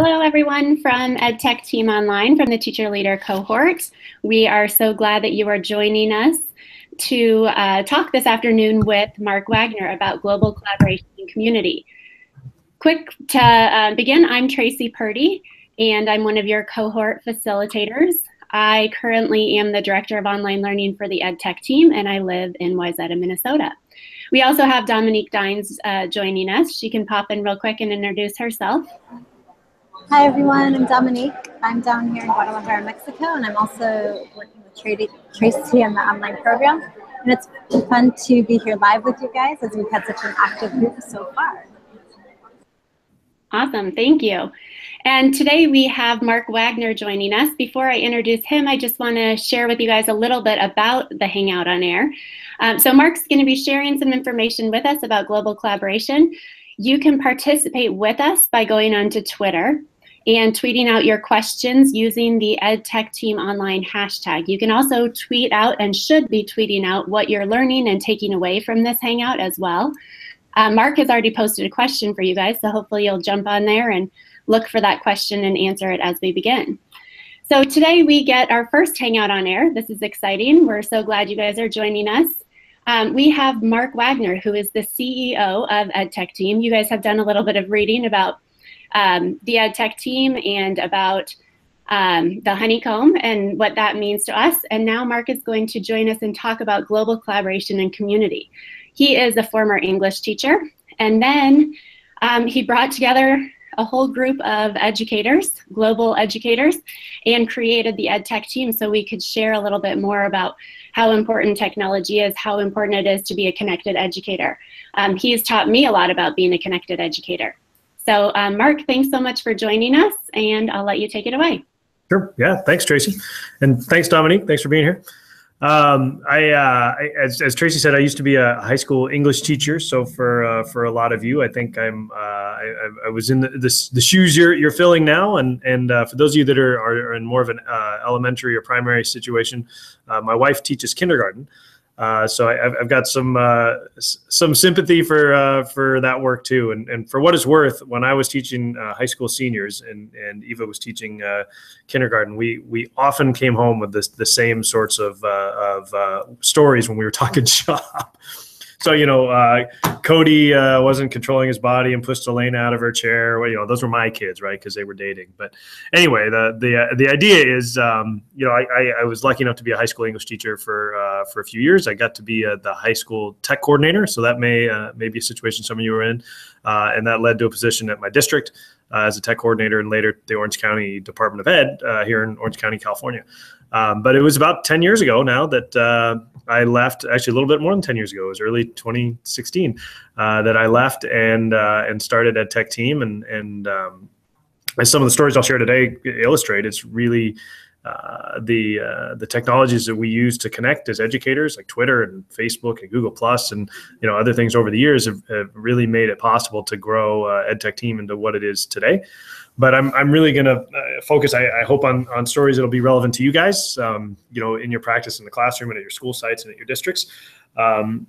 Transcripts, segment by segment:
Hello, everyone from EdTech Team Online from the Teacher Leader cohort. We are so glad that you are joining us to talk this afternoon with Mark Wagner about global collaboration and community. Quick to begin, I'm Tracy Purdy, and I'm one of your cohort facilitators. I currently am the Director of Online Learning for the EdTech team, and I live in Wayzata, Minnesota. We also have Dominique Dines joining us. She can pop in real quick and introduce herself. Hi everyone, I'm Dominique. I'm down here in Guadalajara, Mexico, and I'm also working with Tracy in the online program. And it's fun to be here live with you guys as we've had such an active group so far. Awesome, thank you. And today we have Mark Wagner joining us. Before I introduce him, I just want to share with you guys a little bit about the Hangout on Air. So Mark's going to be sharing some information with us about global collaboration. You can participate with us by going onto Twitter and tweeting out your questions using the EdTech Team Online hashtag. You can also tweet out and should be tweeting out what you're learning and taking away from this Hangout as well. Mark has already posted a question for you guys, so hopefully you'll jump on there and look for that question and answer it as we begin. So today we get our first Hangout on Air. This is exciting. We're so glad you guys are joining us. We have Mark Wagner, who is the CEO of EdTech Team. You guys have done a little bit of reading about the EdTech team and about the honeycomb and what that means to us. And now Mark is going to join us and talk about global collaboration and community. He is a former English teacher, and then he brought together a whole group of educators, global educators, and created the EdTech team so we could share a little bit more about how important technology is, how important it is to be a connected educator. He's taught me a lot about being a connected educator. So Mark, thanks so much for joining us, and I'll let you take it away. Sure. Yeah. Thanks, Tracy. And thanks, Dominique. Thanks for being here. As Tracy said, I used to be a high school English teacher. So for a lot of you, I think I was in the shoes you're filling now. And for those of you that are in more of an elementary or primary situation, my wife teaches kindergarten. So I've got some sympathy for that work too. And for what it's worth, when I was teaching high school seniors and Eva was teaching kindergarten, we often came home with the same sorts of stories when we were talking shop. So, Cody wasn't controlling his body and pushed Elena out of her chair. Well, those were my kids, right? Because they were dating. But anyway, the idea is, I was lucky enough to be a high school English teacher for a few years. I got to be the high school tech coordinator. So that may be a situation some of you were in. And that led to a position at my district as a tech coordinator and later the Orange County Department of Ed here in Orange County, California. But it was about 10 years ago now that I left, actually a little bit more than 10 years ago. It was early 2016 that I left and started EdTech Team. And as some of the stories I'll share today illustrate, it's really the technologies that we use to connect as educators, like Twitter and Facebook and Google Plus and other things over the years have really made it possible to grow EdTech Team into what it is today. But I'm really going to focus, I hope, on stories that'll be relevant to you guys, in your practice in the classroom and at your school sites and at your districts, and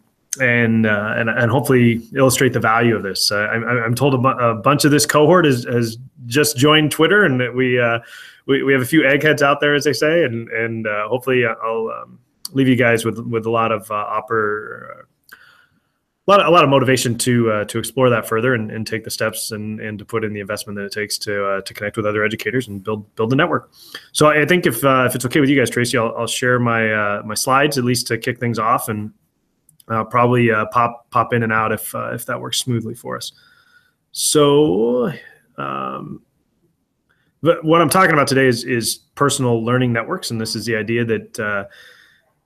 hopefully illustrate the value of this. I'm told a bunch of this cohort has just joined Twitter, and that we have a few eggheads out there, as they say, and hopefully I'll leave you guys with a lot of a lot of motivation to explore that further and take the steps and to put in the investment that it takes to connect with other educators and build the network. So I think if it's okay with you guys, Tracy, I'll share my slides at least to kick things off, and probably pop in and out if that works smoothly for us. So, but what I'm talking about today is personal learning networks, and this is the idea that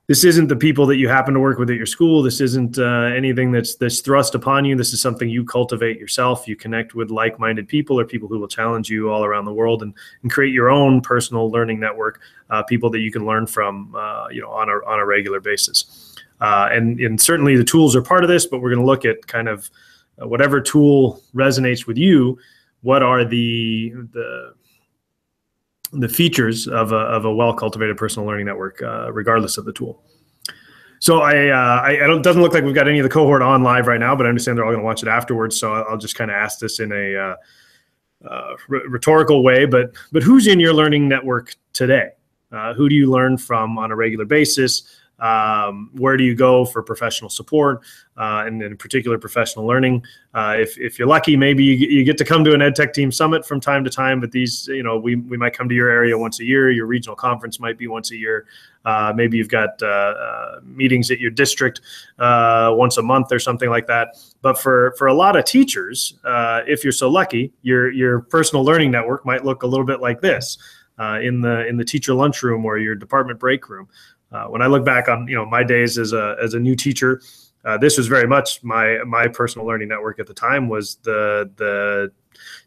this isn't the people that you happen to work with at your school. This isn't anything that's thrust upon you. This is something you cultivate yourself. You connect with like-minded people or people who will challenge you all around the world and create your own personal learning network, people that you can learn from, on a regular basis. And certainly the tools are part of this, but we're going to look at kind of whatever tool resonates with you. What are the features of a well-cultivated personal learning network, regardless of the tool. So it doesn't look like we've got any of the cohort on live right now, but I understand they're all going to watch it afterwards. So I'll just kind of ask this in a rhetorical way, but who's in your learning network today? Who do you learn from on a regular basis? Where do you go for professional support, and in particular professional learning? If you're lucky, maybe you get to come to an EdTech Team Summit from time to time, but these, we might come to your area once a year. Your regional conference might be once a year. Maybe you've got meetings at your district once a month or something like that. But for a lot of teachers, if you're so lucky, your personal learning network might look a little bit like this, in the teacher lunchroom or your department break room. When I look back on my days as a new teacher, this was very much my personal learning network at the time, was the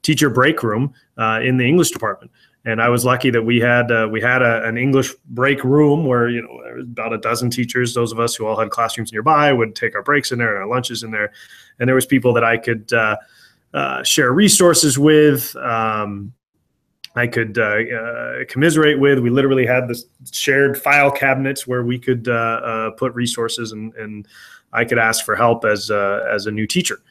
teacher break room in the English department. And I was lucky that we had an English break room where there was about a dozen teachers. Those of us who all had classrooms nearby would take our breaks in there and our lunches in there. And there was people that I could share resources with. I could commiserate with. We literally had this shared file cabinets where we could put resources, and I could ask for help as a new teacher.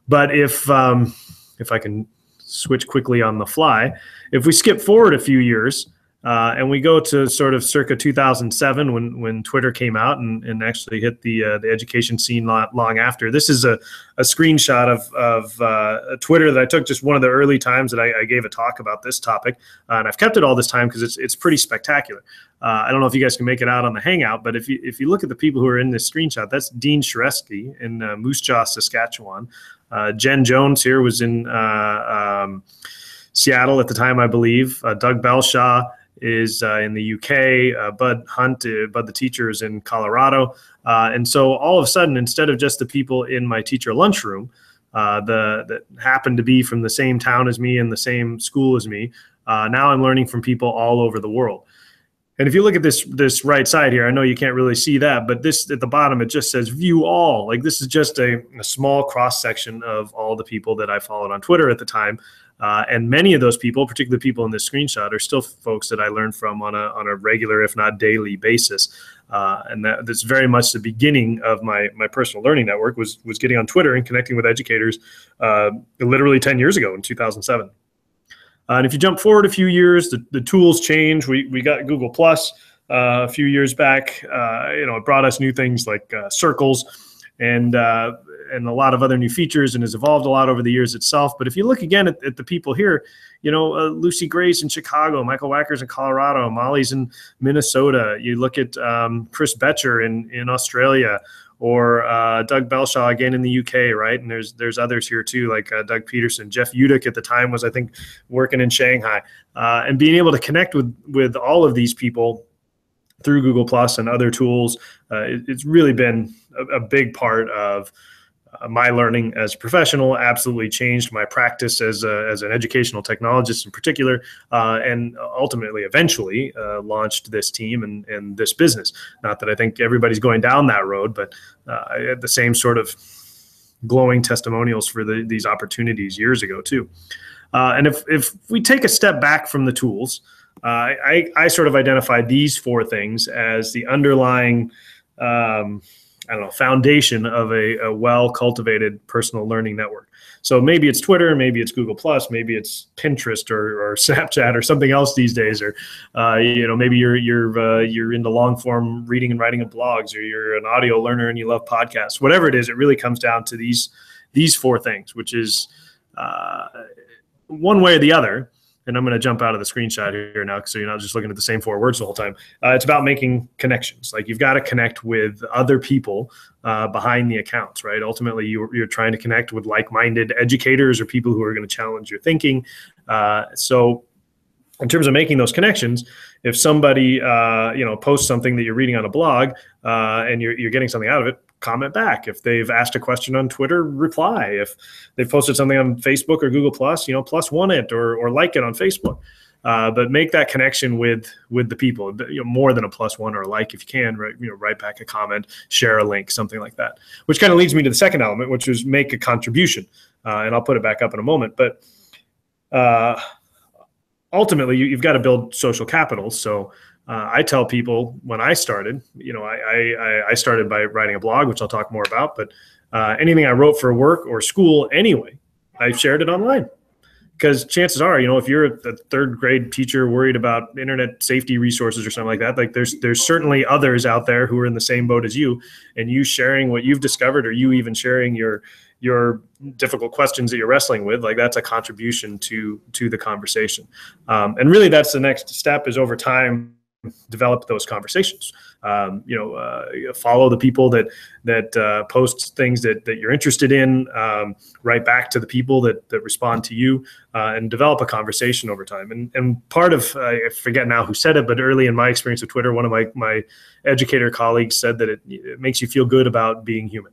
But if I can switch quickly on the fly, if we skip forward a few years and we go to sort of circa 2007 when Twitter came out and actually hit the education scene not long after. This is a screenshot of Twitter that I took just one of the early times that I gave a talk about this topic, and I've kept it all this time because it's pretty spectacular. I don't know if you guys can make it out on the Hangout, but if you look at the people who are in this screenshot, that's Dean Sharesky in Moose Jaw, Saskatchewan. Jen Jones here was in Seattle at the time, I believe. Doug Belshaw is in the UK. Bud Hunt, Bud the teacher, is in Colorado. And so all of a sudden, instead of just the people in my teacher lunchroom that happen to be from the same town as me and the same school as me, now I'm learning from people all over the world. And if you look at this right side here, I know you can't really see that, but this at the bottom, it just says view all. Like, this is just a small cross section of all the people that I followed on Twitter at the time. And many of those people, particularly people in this screenshot, are still folks that I learned from on a regular, if not daily basis. And that's very much the beginning of my personal learning network, was getting on Twitter and connecting with educators literally 10 years ago in 2007. And if you jump forward a few years, the tools change. We got Google Plus a few years back. It brought us new things like circles and a lot of other new features, and has evolved a lot over the years itself. But if you look again at the people here, Lucy Grace in Chicago, Michael Wacker's in Colorado, Molly's in Minnesota. You look at Chris Betcher in Australia, or Doug Belshaw again in the UK, right? And there's others here too, like Doug Peterson. Jeff Udick at the time was, I think, working in Shanghai. And being able to connect with all of these people through Google Plus and other tools, it's really been a big part of my learning as a professional. Absolutely changed my practice as an educational technologist in particular, and ultimately, eventually, launched this team and this business. Not that I think everybody's going down that road, but I had the same sort of glowing testimonials for these opportunities years ago too. And if we take a step back from the tools, I sort of identified these four things as the underlying foundation of a well-cultivated personal learning network. So maybe it's Twitter, maybe it's Google Plus, maybe it's Pinterest or Snapchat or something else these days, or maybe you're into long-form reading and writing of blogs, or you're an audio learner and you love podcasts. Whatever it is, it really comes down to these four things, which is one way or the other. And I'm going to jump out of the screenshot here now, so you're not just looking at the same four words the whole time. It's about making connections. Like, you've got to connect with other people behind the accounts, right? Ultimately, you're trying to connect with like-minded educators or people who are going to challenge your thinking. So in terms of making those connections, if somebody posts something that you're reading on a blog and you're getting something out of it, comment back. If they've asked a question on Twitter, reply. If they've posted something on Facebook or Google Plus, plus one it or like it on Facebook. But make that connection with the people, more than a plus one or a like if you can, right? Write back a comment, share a link, something like that. Which kind of leads me to the second element, which is make a contribution. And I'll put it back up in a moment. But ultimately, you've got to build social capital. So I tell people when I started, I started by writing a blog, which I'll talk more about, but anything I wrote for work or school anyway, I shared it online. because chances are, if you're a third grade teacher worried about internet safety resources or something like that, like there's certainly others out there who are in the same boat as you, and you sharing what you've discovered, or you even sharing your difficult questions that you're wrestling with, like that's a contribution to the conversation. And really that's the next step, is over time, develop those conversations. Follow the people that post things that you're interested in, write back to the people that respond to you, and develop a conversation over time. And part of, I forget now who said it, but early in my experience with Twitter, one of my educator colleagues said that it makes you feel good about being human.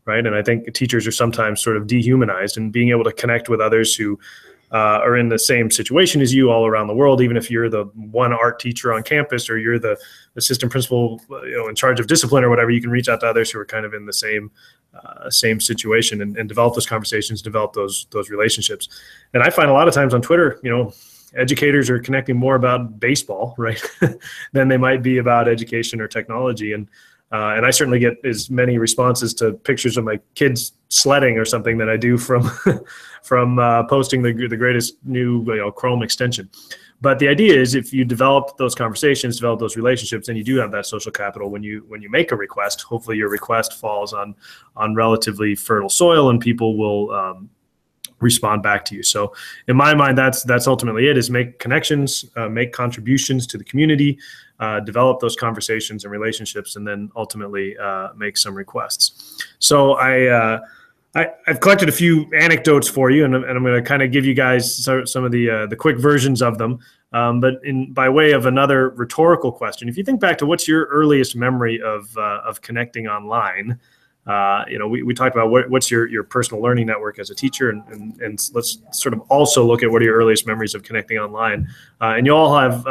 Right. And I think teachers are sometimes sort of dehumanized, and being able to connect with others who are in the same situation as you all around the world, even if you're the one art teacher on campus, or you're the assistant principal, in charge of discipline or whatever, you can reach out to others who are kind of in the same situation, and develop those conversations, develop those relationships. And I find a lot of times on Twitter, educators are connecting more about baseball, right, than they might be about education or technology. And I certainly get as many responses to pictures of my kids sledding or something that I do from posting the greatest new Chrome extension. But the idea is, if you develop those conversations, develop those relationships, then you do have that social capital when you make a request. Hopefully your request falls on relatively fertile soil, and people will respond back to you. So in my mind, that's ultimately it, is make connections, make contributions to the community, develop those conversations and relationships, and then ultimately make some requests. So I've collected a few anecdotes for you, and I'm going to kind of give you guys some of the quick versions of them. But by way of another rhetorical question, if you think back to what's your earliest memory of connecting online, we talked about what's your personal learning network as a teacher, and let's sort of also look at what are your earliest memories of connecting online. And you all have,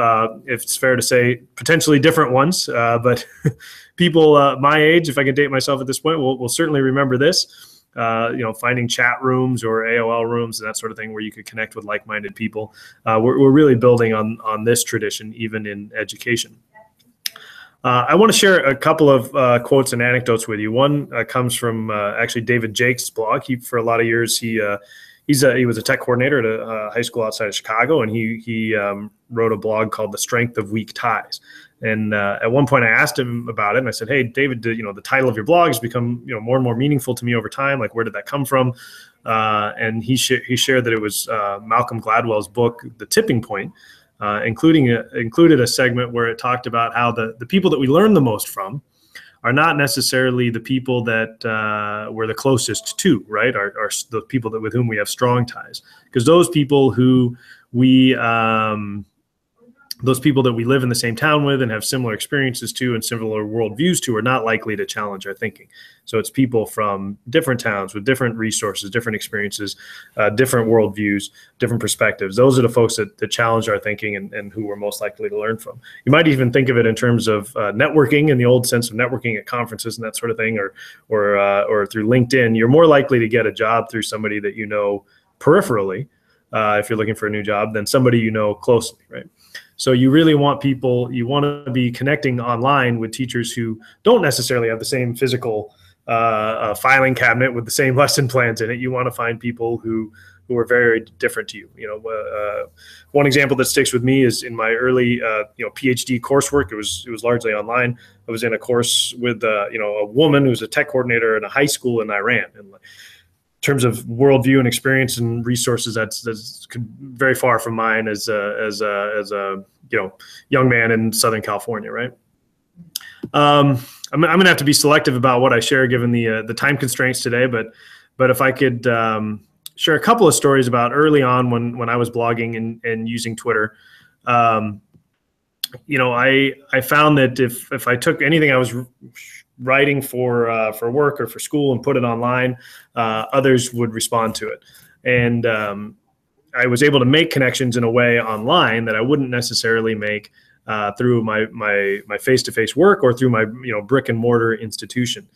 if it's fair to say, potentially different ones, but people my age, if I can date myself at this point, will certainly remember this. Finding chat rooms or AOL rooms and that sort of thing where you could connect with like-minded people. We're really building on this tradition, even in education. I want to share a couple of quotes and anecdotes with you. One comes from actually David Jake's blog. For a lot of years, he was a tech coordinator at a high school outside of Chicago, and he wrote a blog called "The Strength of Weak Ties." And at one point, I asked him about it, and I said, "Hey, David, the title of your blog has become more and more meaningful to me over time. Like, where did that come from?" And he shared that it was Malcolm Gladwell's book, The Tipping Point. Included a segment where it talked about how the people that we learn the most from are not necessarily the people that we're the closest to, right? Are the people with whom we have strong ties, because those people that we live in the same town with and have similar experiences to and similar worldviews to are not likely to challenge our thinking. So it's people from different towns with different resources, different experiences, different worldviews, different perspectives. Those are the folks that challenge our thinking and who we're most likely to learn from. You might even think of it in terms of networking, in the old sense of networking at conferences and that sort of thing, or through LinkedIn. You're more likely to get a job through somebody that you know peripherally, if you're looking for a new job, than somebody you know closely, right? So you really want you want to be connecting online with teachers who don't necessarily have the same physical filing cabinet with the same lesson plans in it. You want to find people who are very different to you. One example that sticks with me is in my early PhD coursework. It was largely online. I was in a course with a woman who's a tech coordinator in a high school in Iran, and in terms of worldview and experience and resources, that's very far from mine as a young man in Southern California, right? I'm going to have to be selective about what I share given the time constraints today, but if I could share a couple of stories about early on when I was blogging and using Twitter. I found that if I took anything I was writing for work or for school and put it online, others would respond to it. And I was able to make connections in a way online that I wouldn't necessarily make through my face-to-face work or through my brick and mortar institution.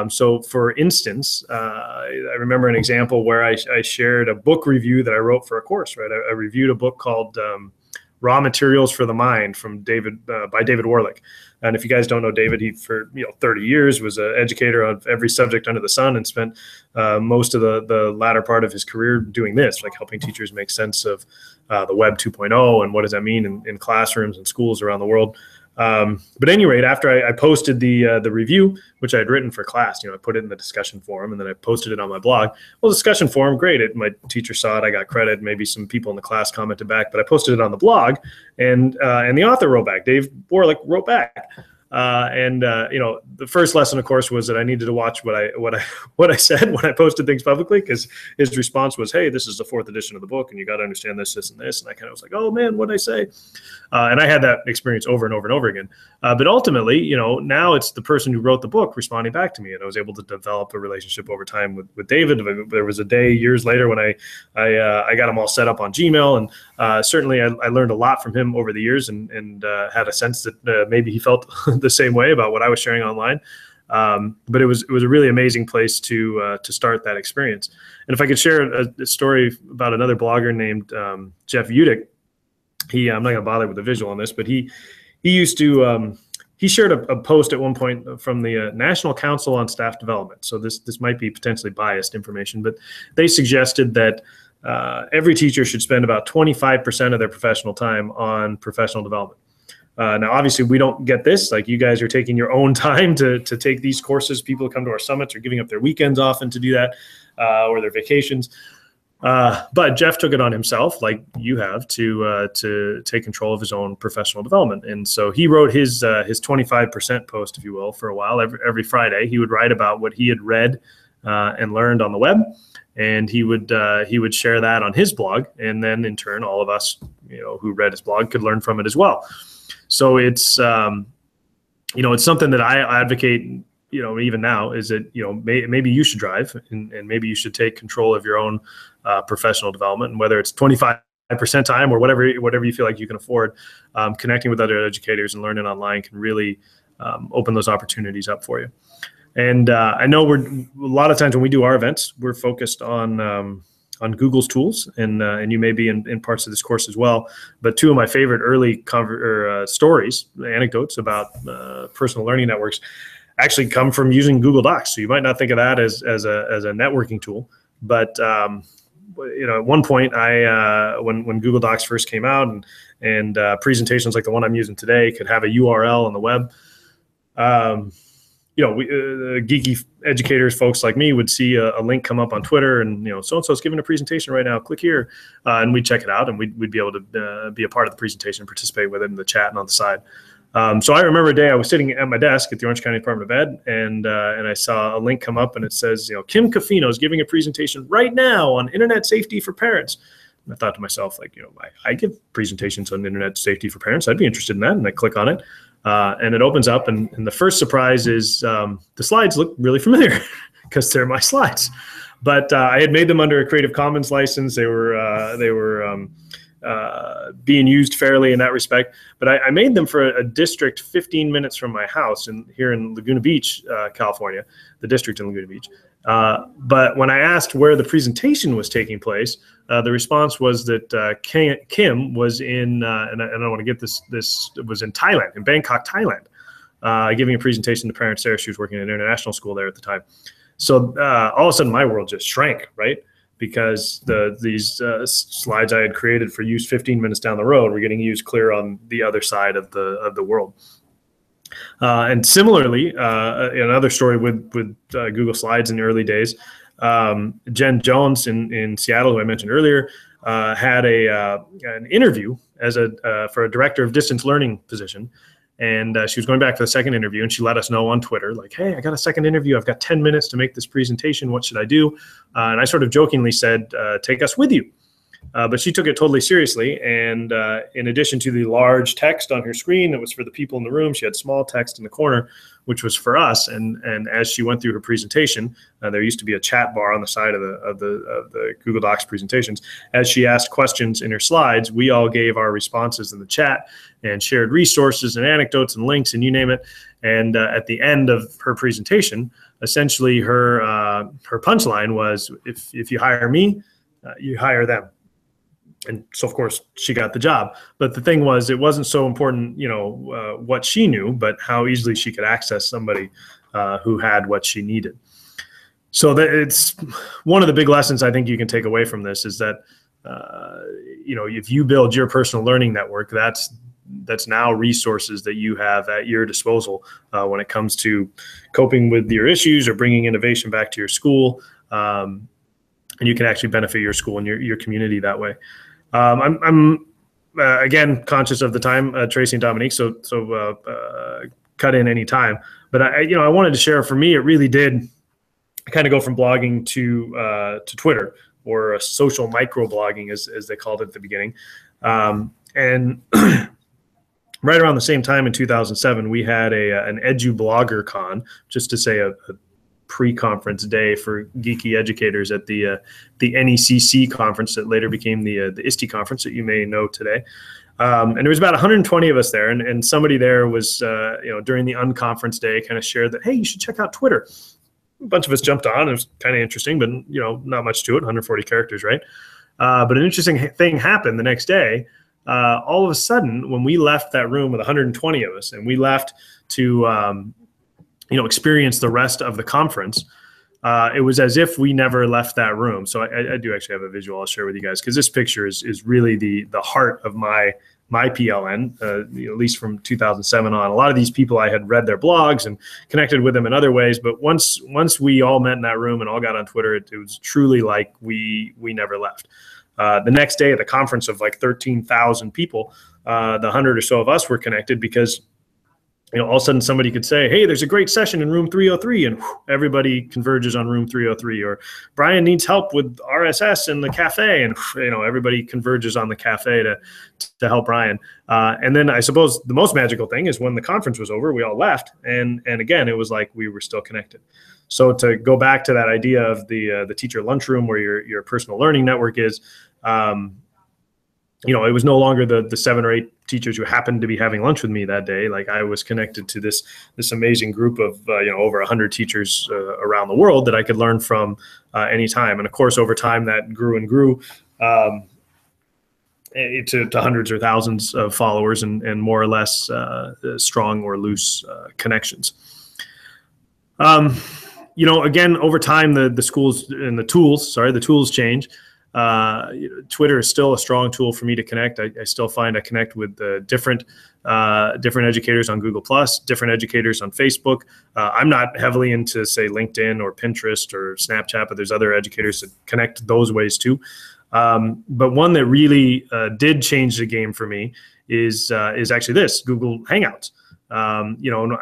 So for instance, I remember an example where I shared a book review that I wrote for a course, right? I reviewed a book called Raw Materials for the Mind from by David Warlick. And if you guys don't know David, he for 30 years was an educator of every subject under the sun, and spent most of the latter part of his career doing this, like helping teachers make sense of the Web 2.0 and what does that mean in classrooms and schools around the world. But at any rate, after I posted the review, which I had written for class, I put it in the discussion forum, and then I posted it on my blog. Well, the discussion forum, great. My teacher saw it. I got credit. Maybe some people in the class commented back, but I posted it on the blog, and the author wrote back. Dave Warlick wrote back. The first lesson, of course, was that I needed to watch what I said when I posted things publicly, because his response was, "Hey, this is the 4th edition of the book, and you got to understand this, this, and this." And I kind of was like, "Oh man, what did I say?" And I had that experience over and over and over again. But ultimately, now it's the person who wrote the book responding back to me, and I was able to develop a relationship over time with David. There was a day years later when I got him all set up on Gmail, and certainly I learned a lot from him over the years, and had a sense that maybe he felt the same way about what I was sharing online. But it was a really amazing place to start that experience. And if I could share a story about another blogger named Jeff Udick. I'm not going to bother with the visual on this, but he used to he shared a post at one point from the National Council on Staff Development. So this might be potentially biased information, but they suggested that every teacher should spend about 25% of their professional time on professional development. Now, obviously, we don't get this. Like, you guys are taking your own time to take these courses. People come to our summits are giving up their weekends often to do that, or their vacations. But Jeff took it on himself, like you have, to take control of his own professional development. And so he wrote his 25% post, if you will, for a while. Every Friday, he would write about what he had read and learned on the web, and he would share that on his blog. And then, in turn, all of us, who read his blog could learn from it as well. So it's it's something that I advocate. Even now, is that maybe you should drive, and maybe you should take control of your own professional development, and whether it's 25% time or whatever you feel like you can afford, connecting with other educators and learning online can really open those opportunities up for you. And I know a lot of times when we do our events, we're focused on Google's tools, and you may be in parts of this course as well. But two of my favorite early stories, anecdotes about personal learning networks, actually come from using Google Docs. So you might not think of that as a networking tool, but at one point, when Google Docs first came out, and presentations like the one I'm using today could have a URL on the web. Geeky educators, folks like me, would see a link come up on Twitter, and so-and-so is giving a presentation right now, click here, and we'd check it out, and we'd be able to be a part of the presentation and participate with it in the chat and on the side. So I remember a day I was sitting at my desk at the Orange County Department of Ed, and I saw a link come up, and it says, Kim Cofino is giving a presentation right now on internet safety for parents. And I thought to myself, I give presentations on internet safety for parents. I'd be interested in that. And I click on it. And it opens up, and the first surprise is the slides look really familiar because they're my slides. But I had made them under a Creative Commons license. They were being used fairly in that respect. But I made them for a district 15 minutes from my house here in Laguna Beach, California, the district in Laguna Beach. But when I asked where the presentation was taking place, the response was that Kim was in, and I don't want to get this was in Thailand, in Bangkok, Thailand, giving a presentation to parents there. She was working at an international school there at the time. So all of a sudden, my world just shrank, right? Because these slides I had created for use 15 minutes down the road were getting used clear on the other side of the world. And similarly, another story with Google Slides in the early days, Jen Jones in Seattle, who I mentioned earlier, had an interview for a director of distance learning position. And she was going back for the second interview, and she let us know on Twitter, like, "Hey, I got a second interview. I've got 10 minutes to make this presentation. What should I do?" And I sort of jokingly said, "Take us with you." But she took it totally seriously. And in addition to the large text on her screen that was for the people in the room, she had small text in the corner, which was for us. And as she went through her presentation, there used to be a chat bar on the side of the Google Docs presentations. As she asked questions in her slides, we all gave our responses in the chat and shared resources and anecdotes and links and you name it. And at the end of her presentation, essentially her punchline was, if you hire me, you hire them. And so, of course, she got the job. But the thing was, it wasn't so important, what she knew, but how easily she could access somebody who had what she needed. So it's one of the big lessons I think you can take away from this is that, if you build your personal learning network, that's now resources that you have at your disposal when it comes to coping with your issues or bringing innovation back to your school. And you can actually benefit your school and your community that way. I'm again conscious of the time, Tracy and Dominique. So cut in any time. But I wanted to share. For me, it really did kind of go from blogging to Twitter, or social microblogging, as they called it at the beginning. And right around the same time in 2007, we had an EduBlogger Con, just to say a pre-conference day for geeky educators at the NECC conference that later became the ISTE conference that you may know today. And there was about 120 of us there, and somebody there was, during the unconference day, kind of shared that, hey, you should check out Twitter. A bunch of us jumped on. It was kind of interesting, but not much to it. 140 characters, right? But an interesting thing happened the next day. All of a sudden, when we left that room with 120 of us, and we left to experience the rest of the conference, it was as if we never left that room. So I do actually have a visual I'll share with you guys, because this picture is really the heart of my PLN, at least from 2007 on. A lot of these people, I had read their blogs and connected with them in other ways. But once we all met in that room and all got on Twitter, it was truly like we never left. The next day at the conference of like 13,000 people, the 100 or so of us were connected because all of a sudden somebody could say, hey, there's a great session in room 303, and everybody converges on room 303. Or Brian needs help with RSS in the cafe, and everybody converges on the cafe to help Brian. And then I suppose the most magical thing is when the conference was over, we all left, and again, it was like we were still connected. So to go back to that idea of the teacher lunchroom, where your personal learning network is, it was no longer the 7 or 8 teachers who happened to be having lunch with me that day. Like, I was connected to this amazing group of over 100 teachers around the world that I could learn from anytime. And of course, over time, that grew and grew to hundreds or thousands of followers and more or less strong or loose connections. Again, over time, the schools and the tools change. Twitter is still a strong tool for me to connect. I still find I connect with different educators on Google+, different educators on Facebook. I'm not heavily into, say, LinkedIn or Pinterest or Snapchat, but there's other educators that connect those ways too. But one that really did change the game for me is actually this, Google Hangouts. I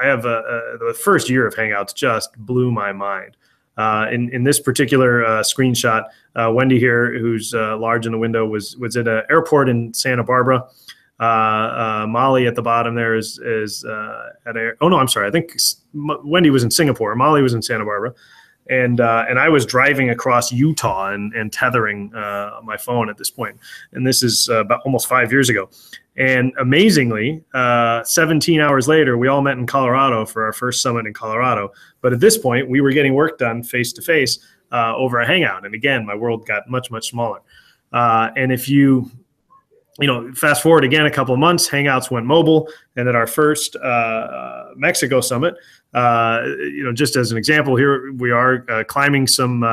have the first year of Hangouts just blew my mind. In this particular screenshot, Wendy here, who's large in the window, was at an airport in Santa Barbara. Molly at the bottom there is at I think Wendy was in Singapore. Molly was in Santa Barbara. And I was driving across Utah and tethering my phone at this point. And this is about almost 5 years ago. And amazingly, 17 hours later, we all met in Colorado for our first summit in Colorado. But at this point, we were getting work done face-to-face over a Hangout. And again, my world got much, much smaller. And if you fast forward again a couple of months, Hangouts went mobile. And at our first Mexico summit, just as an example, here we are climbing some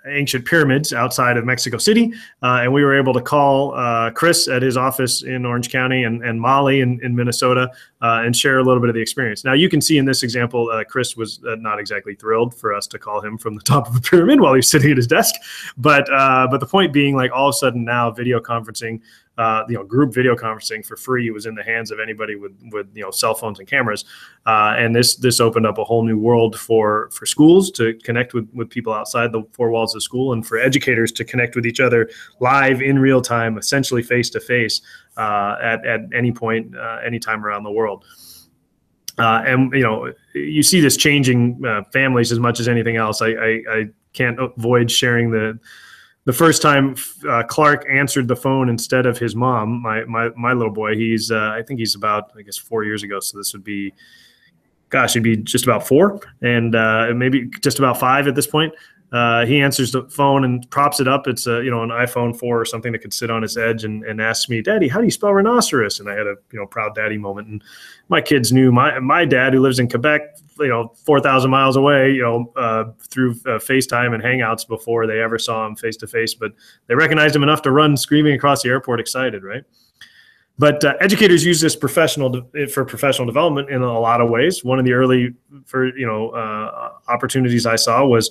ancient pyramids outside of Mexico City. And we were able to call Chris at his office in Orange County and Molly in Minnesota and share a little bit of the experience. Now, you can see in this example, Chris was not exactly thrilled for us to call him from the top of a pyramid while he was sitting at his desk. But the point being, like, all of a sudden now video conferencing, group video conferencing for free was in the hands of anybody with cell phones and cameras. And this opened up a whole new world for schools to connect with people outside the four walls of school, and for educators to connect with each other live in real time, essentially face to face at any point, anytime around the world. And you see this changing families as much as anything else. I can't avoid sharing the first time Clark answered the phone instead of his mom, my little boy. He's I think he's about 4 years ago, so this would be, he'd be just about 4, and maybe just about 5 at this point. he answers the phone and props it up. It's an iPhone 4 or something that could sit on its edge, and asks me, "Daddy, how do you spell rhinoceros?" And I had a proud daddy moment. And my kids knew my dad, who lives in Quebec, 4,000 miles away, through FaceTime and Hangouts before they ever saw him face to face. But they recognized him enough to run screaming across the airport, excited, right? But educators use this for professional development in a lot of ways. One of the early opportunities I saw was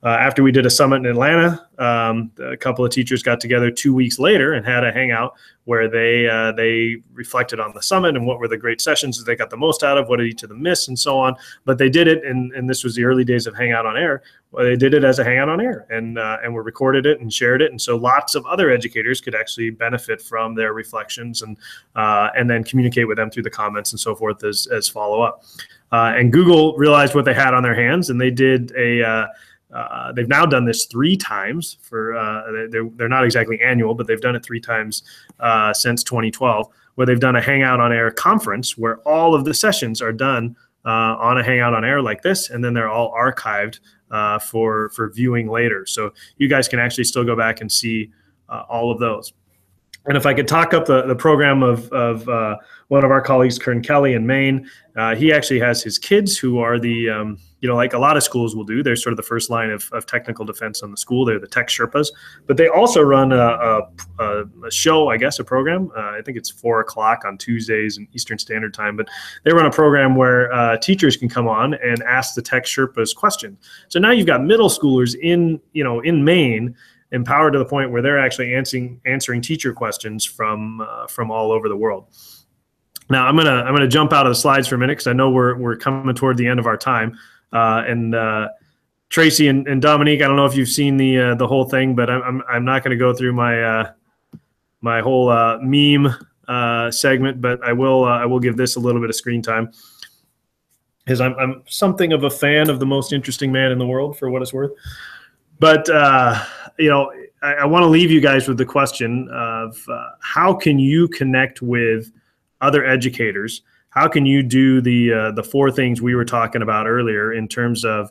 after we did a summit in Atlanta. A couple of teachers got together 2 weeks later and had a hangout where they reflected on the summit and what were the great sessions that they got the most out of, what did each of them miss, and so on. But they did it, and this was the early days of Hangout on Air. Well, they did it as a Hangout on Air, and we recorded it and shared it, and so lots of other educators could actually benefit from their reflections and then communicate with them through the comments and so forth as follow up. And Google realized what they had on their hands, and they did they've now done this 3 times they're not exactly annual, but they've done it 3 times since 2012, where they've done a Hangout on Air conference where all of the sessions are done on a Hangout on Air like this, and then they're all archived for viewing later. So you guys can actually still go back and see all of those. And if I could talk up the program of one of our colleagues, Kern Kelly in Maine, he actually has his kids who are the, like a lot of schools will do. They're sort of the first line of technical defense on the school. They're the tech Sherpas. But they also run a show, I guess, a program. I think it's 4 o'clock on Tuesdays in Eastern Standard Time. But they run a program where teachers can come on and ask the tech Sherpas questions. So now you've got middle schoolers in Maine, empowered to the point where they're actually answering teacher questions from all over the world. Now I'm gonna jump out of the slides for a minute because I know we're coming toward the end of our time. Tracy and Dominique, I don't know if you've seen the whole thing, but I'm not going to go through my whole meme segment, but I will give this a little bit of screen time because I'm something of a fan of the most interesting man in the world, for what it's worth. But I want to leave you guys with the question of how can you connect with other educators? How can you do the 4 things we were talking about earlier in terms of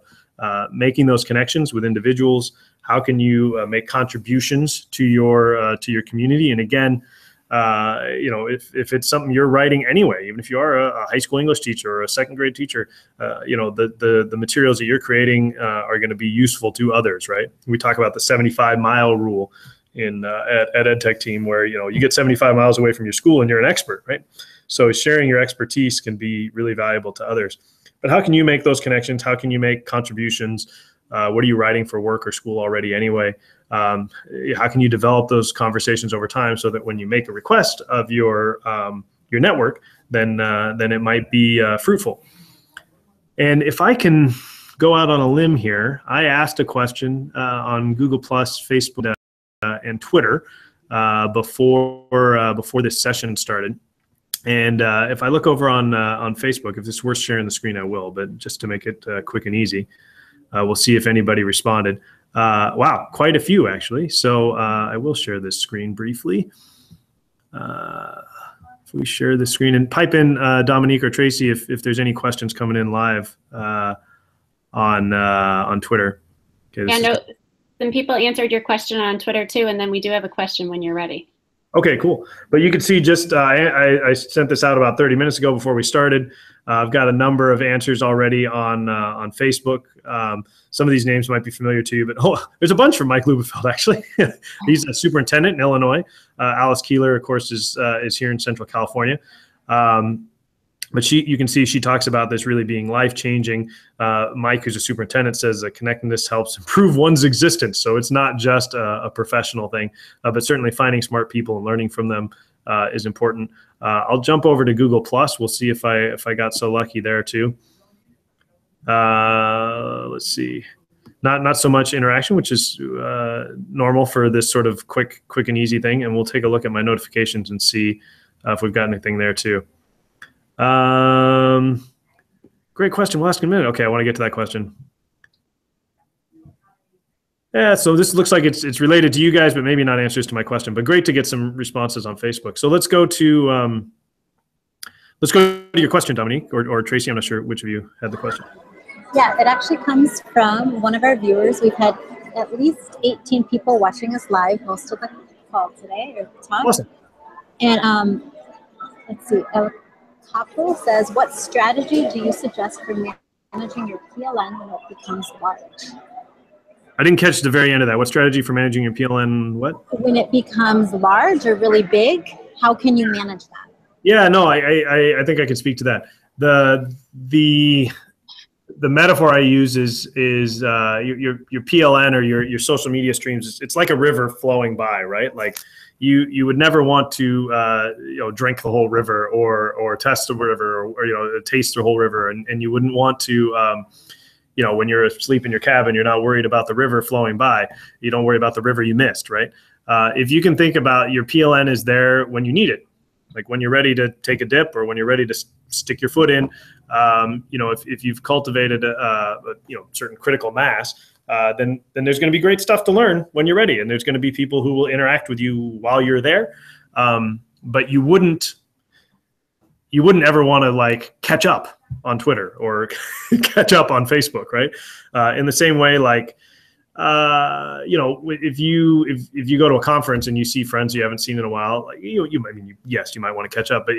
making those connections with individuals? How can you make contributions to your community? And again, if it's something you're writing anyway, even if you are a high school English teacher or a second grade teacher, the materials that you're creating are going to be useful to others, right? We talk about the 75-mile rule at EdTech team, where you get 75 miles away from your school and you're an expert, right? So sharing your expertise can be really valuable to others. But how can you make those connections? How can you make contributions? What are you writing for work or school already anyway? How can you develop those conversations over time so that when you make a request of your network, then it might be fruitful? And if I can go out on a limb here, I asked a question on Google+, Facebook, and Twitter before this session started. And if I look over on Facebook, if it's worth sharing the screen, I will. But just to make it quick and easy, we'll see if anybody responded. Wow, quite a few actually. So I will share this screen briefly. If we share the screen and pipe in Dominique or Tracy if there's any questions coming in live on Twitter. Okay, yeah, no, some people answered your question on Twitter too, and then we do have a question when you're ready. Okay, cool. But you can see just I sent this out about 30 minutes ago before we started. I've got a number of answers already on Facebook. Some of these names might be familiar to you, but there's a bunch from Mike Lubefeld, actually. He's a superintendent in Illinois. Alice Keeler, of course, is here in Central California. But you can see she talks about this really being life-changing. Mike, who's a superintendent, says that connectedness helps improve one's existence. So it's not just a professional thing, but certainly finding smart people and learning from them is important. I'll jump over to Google+. We'll see if I got so lucky there too. Let's see. Not so much interaction, which is normal for this sort of quick and easy thing. And we'll take a look at my notifications and see if we've got anything there too. Great question. We'll ask in a minute. Okay, I want to get to that question. Yeah, so this looks like it's related to you guys, but maybe not answers to my question. But great to get some responses on Facebook. So let's go to your question, Dominique, or Tracy. I'm not sure which of you had the question. Yeah, it actually comes from one of our viewers. We've had at least 18 people watching us live most of the call today, or the talk. Awesome. And let's see, El Capo says, what strategy do you suggest for managing your PLN when it becomes large? I didn't catch the very end of that. What strategy for managing your PLN? What? When it becomes large or really big, how can you manage that? Yeah, no, I think I can speak to that. The metaphor I use is your PLN or your social media streams. It's like a river flowing by, right? Like you would never want to drink the whole river or test the river or taste the whole river, and you wouldn't want to. When you're asleep in your cabin, you're not worried about the river flowing by. You don't worry about the river you missed, right? If you can think about your PLN is there when you need it, like when you're ready to take a dip or when you're ready to stick your foot in. If you've cultivated a certain critical mass, then there's going to be great stuff to learn when you're ready, and there's going to be people who will interact with you while you're there. But you wouldn't ever want to like catch up on Twitter or catch up on Facebook, right? In the same way, like if you go to a conference and you see friends you haven't seen in a while, like yes, you might want to catch up, but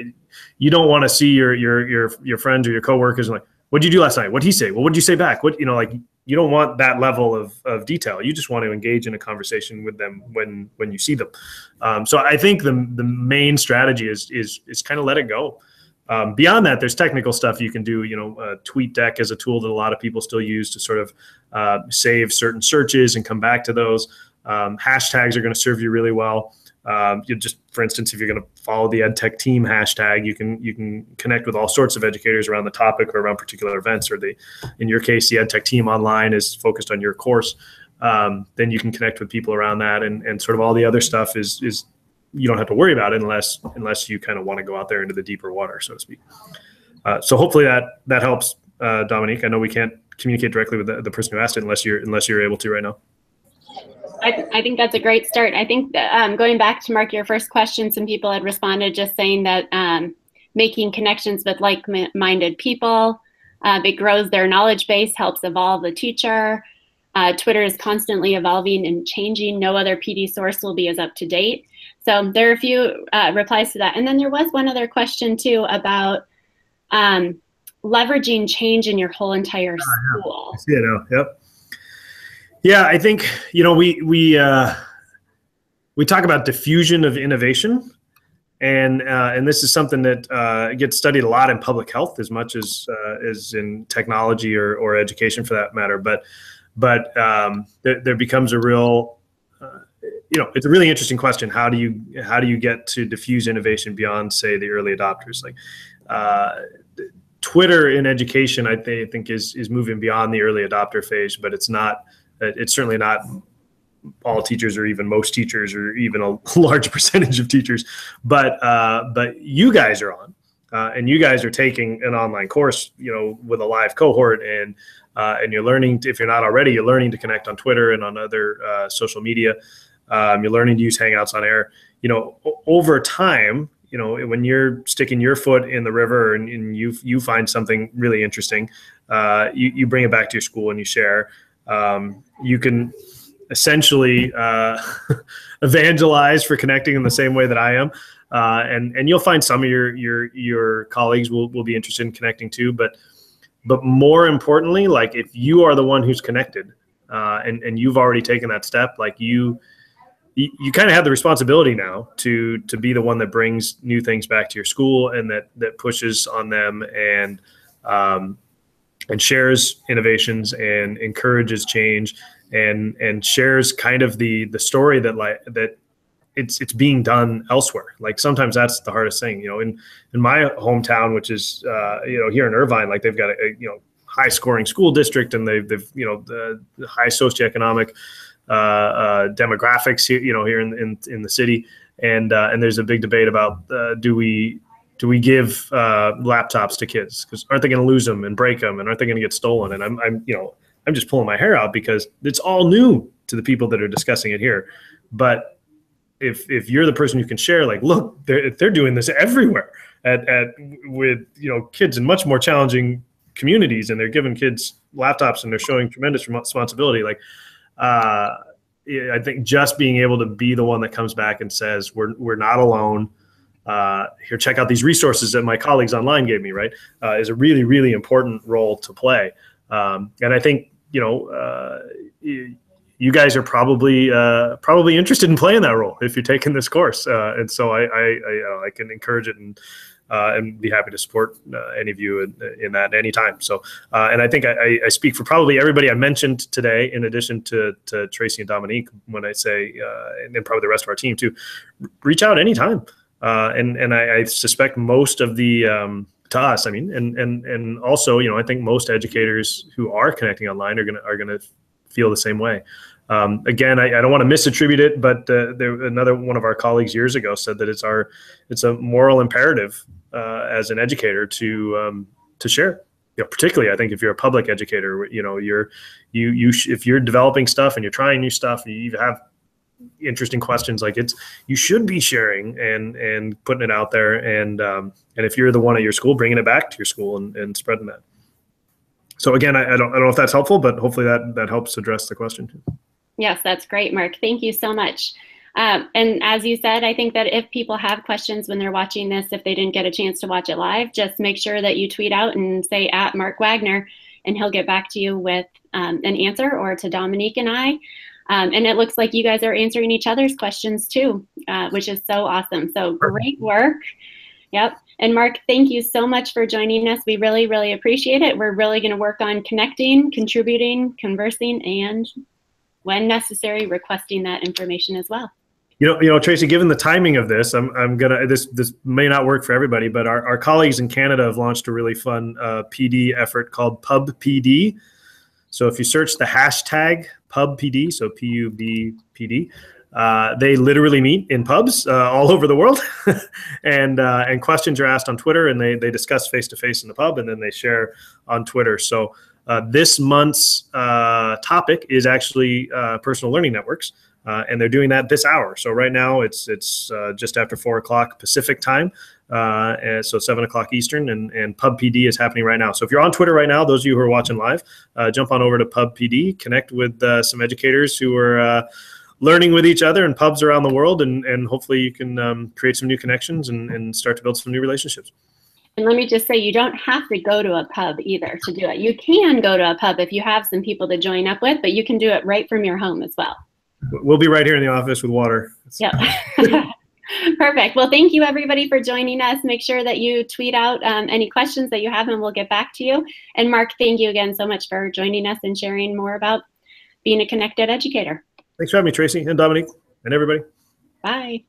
you don't want to see your friends or your coworkers and like, what did you do last night? What did he say? Well, what did you say back? You don't want that level of detail. You just want to engage in a conversation with them when you see them. So I think the main strategy is kind of let it go. Beyond that, there's technical stuff you can do. TweetDeck is a tool that a lot of people still use to sort of save certain searches and come back to those. Hashtags are going to serve you really well. For instance, if you're going to follow the EdTech team hashtag, you can connect with all sorts of educators around the topic or around particular events. Or in your case, the EdTech team online is focused on your course. Then you can connect with people around that, and sort of all the other stuff is you don't have to worry about it unless you kind of want to go out there into the deeper water, so to speak. So hopefully that helps, Dominique. I know we can't communicate directly with the person who asked it unless you're able to right now. I think that's a great start. I think that, going back to Mark, your first question, some people had responded just saying that making connections with like-minded people, it grows their knowledge base, helps evolve the teacher. Twitter is constantly evolving and changing. No other PD source will be as up to date. So there are a few replies to that. And then there was one other question too about leveraging change in your whole entire school. I see it now. Yep. Yeah, I think we talk about diffusion of innovation, and this is something that gets studied a lot in public health as much as in technology or education for that matter. But there becomes a real it's a really interesting question. How do you get to diffuse innovation beyond, say, the early adopters? Like Twitter in education, I think is moving beyond the early adopter phase, but it's certainly not all teachers or even most teachers or even a large percentage of teachers. But you guys are on, and you guys are taking an online course, with a live cohort, and you're learning. If you're not already, you're learning to connect on Twitter and on other social media. You're learning to use Hangouts on air. Over time, when you're sticking your foot in the river and you find something really interesting, you bring it back to your school and you share. You can essentially evangelize for connecting in the same way that I am, and you'll find some of your colleagues will be interested in connecting too. But more importantly, like if you are the one who's connected, and you've already taken that step, like you kind of have the responsibility now to be the one that brings new things back to your school and that pushes on them and shares innovations and encourages change and shares kind of the story that it's being done elsewhere. Like sometimes that's the hardest thing, in my hometown, which is here in Irvine, like they've got a high scoring school district, and they've the high socioeconomic demographics here in the city, and there's a big debate about do we give laptops to kids, because aren't they going to lose them and break them, and aren't they going to get stolen? And I'm just pulling my hair out because it's all new to the people that are discussing it here. But if you're the person who can share, like, look, they're doing this everywhere with kids in much more challenging communities, and they're giving kids laptops and they're showing tremendous responsibility, like I think just being able to be the one that comes back and says, we're not alone. Here, check out these resources that my colleagues online gave me, right? Is a really, really important role to play. And I think, you guys are probably interested in playing that role if you're taking this course. And so I can encourage it and be happy to support any of you in that anytime. So, and I think I speak for probably everybody I mentioned today, in addition to Tracy and Dominique, when I say, and then probably the rest of our team too, reach out anytime. And I suspect most of the, to us, I mean, and also, I think most educators who are connecting online are gonna feel the same way. Again, I don't want to misattribute it, but another one of our colleagues years ago said that it's a moral imperative as an educator to share. Particularly, I think if you're a public educator, if you're developing stuff and you're trying new stuff, and you have interesting questions, you should be sharing and putting it out there. And if you're the one at your school, bringing it back to your school and spreading that. So again, I don't know if that's helpful, but hopefully that helps address the question too. Yes, that's great, Mark. Thank you so much. And as you said, I think that if people have questions when they're watching this, if they didn't get a chance to watch it live, just make sure that you tweet out and say @Mark Wagner, and he'll get back to you with an answer, or to Dominique and I. And it looks like you guys are answering each other's questions too, which is so awesome. So great work. Yep. And Mark, thank you so much for joining us. We really, really appreciate it. We're really going to work on connecting, contributing, conversing, and when necessary, requesting that information as well. Tracy, given the timing of this, this may not work for everybody, but our colleagues in Canada have launched a really fun PD effort called PubPD. So if you search the hashtag PubPD, so PUBPD, they literally meet in pubs all over the world, and questions are asked on Twitter, and they discuss face-to-face in the pub, and then they share on Twitter. So this month's topic is actually personal learning networks, and they're doing that this hour. So right now it's just after 4 o'clock Pacific time, and so 7 o'clock Eastern, and PubPD is happening right now. So if you're on Twitter right now, those of you who are watching live, jump on over to PubPD, connect with some educators who are learning with each other in pubs around the world, and hopefully you can create some new connections and start to build some new relationships. And let me just say, you don't have to go to a pub either to do it. You can go to a pub if you have some people to join up with, but you can do it right from your home as well. We'll be right here in the office with water. Yep. Perfect. Well, thank you everybody for joining us. Make sure that you tweet out any questions that you have, and we'll get back to you. And Mark, thank you again so much for joining us and sharing more about being a connected educator. Thanks for having me, Tracy and Dominique and everybody. Bye.